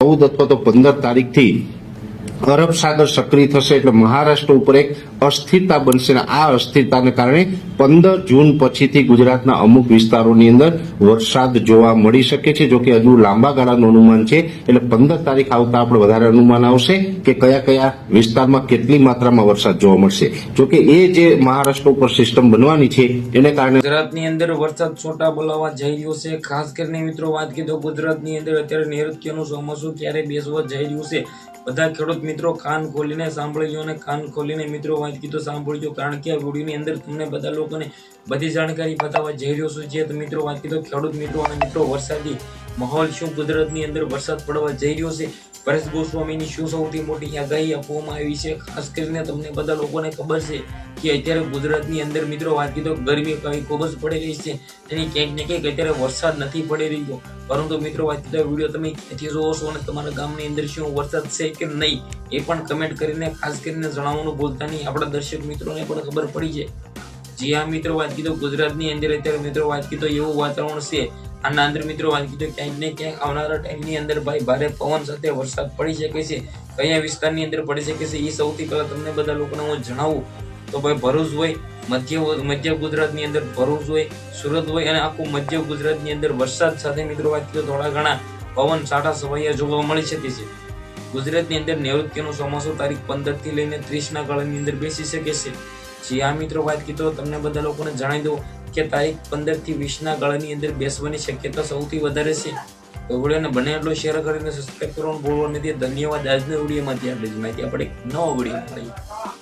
14 અથવા તો 15 તારીખથી અરબ સાગર સક્રિય થશે એટલે મહારાષ્ટ્ર ઉપર એક અસ્થિરતા બનશે અને આ અસ્થિરતાને કારણે 15 જૂન પછીથી ગુજરાતના અમુક વિસ્તારોની અંદર વરસાદ જોવા મળી શકે છે. જો કે હજુ લાંબા ગાળાનું અનુમાન છે એટલે 15 તારીખ આવતા આપણે વધારે અનુમાન આવશે કે કયા કયા વિસ્તારમાં કેટલી માત્રામાં વરસાદ જોવા મળશે. જો કે એ જે મહારાષ્ટ્ર ઉપર સિસ્ટમ બનવાની છે એને કારણે ગુજરાતની અંદર વરસાદ છોટા બોલાવવા જઈ રહ્યો છે. ખાસ કરીને મિત્રો વાત કરીએ તો ગુજરાતની અંદર અત્યારે નૈઋત્યનું ચોમાસું ક્યારે બેસવા જઈ રહ્યું છે. બધા ખેડૂત મિત્રો કાન ખોલીને સાંભળજો અને કાન ખોલીને મિત્રો વાત કીધો સાંભળજો, કારણ કે આ વિડીયોની અંદર તમને બધા લોકોને બધી જાણકારી બતાવવા જઈ રહ્યો છું. જે મિત્રો વાત કીધો ખેડૂત મિત્રો અને મિત્રો વરસાદી માહોલ શું ગુજરાતની અંદર વરસાદ પડવા જઈ રહ્યો છે, પરેશ ગોસ્વામીની શું સૌથી મોટી આગાહી આપવામાં આવી છે. ખાસ કરીને તમને બધા લોકોને ખબર છે કે અત્યારે ગુજરાતની અંદર મિત્રો વાત કીધો ગરમી ખૂબ જ પડી રહી છે, એની ક્યાંક ને ક્યાંક અત્યારે વરસાદ નથી પડી રહ્યો. પરંતુ મિત્રો વાત કીધો વિડીયો તમે ક્યાંથી જોવો છો અને તમારા ગામની અંદર શું વરસાદ છે કે નહીં એ પણ કમેન્ટ કરીને ખાસ કરીને જણાવવાનું ભૂલતા નહીં, આપણા દર્શક મિત્રોને પણ ખબર પડી જાય. જી હા મિત્રો વાત કીધો ગુજરાતની અંદર અત્યારે મિત્રો વાત કીધો એવું વાતાવરણ છે. આના અંદર મિત્રો વાત કીધો ક્યાંક ને ક્યાંક આવનારા ટાઈમની અંદર ભાઈ ભારે પવન સાથે વરસાદ પડી શકે છે. કયા વિસ્તારની અંદર પડી શકે છે એ સૌથી પહેલા તમને બધા લોકોને હું જણાવું તો ભાઈ ભરૂચ હોય, મધ્ય ગુજરાતની અંદર ભરૂચ હોય, સુરત હોય અને આખું મધ્ય ગુજરાતની અંદર વરસાદ સાથે મિત્રો વાત કીધો થોડા ઘણા પવન છાંટા સવાયા જોવા મળી શકે છે. ગુજરાતની અંદર નૈઋત્યનું ચોમાસું તારીખ 15 થી લઈને 30 ના ગાળાની અંદર બેસી શકે છે. જી આ મિત્રો વાત કીધો તમને બધા લોકોને જણાવી દો કે તારીખ 15 થી 20 ના ગાળાની અંદર બેસવાની શક્યતા સૌથી વધારે છે. તો વિડીયોને બને એટલો શેર કરીને સબસ્ક્રાઈબ કરવાનું ભૂલવાનું નથી. ધન્યવાદ. આજના વિડીયોમાંથી આટલી જ માહિતી આપણે નવો વિડીયો મળીએ.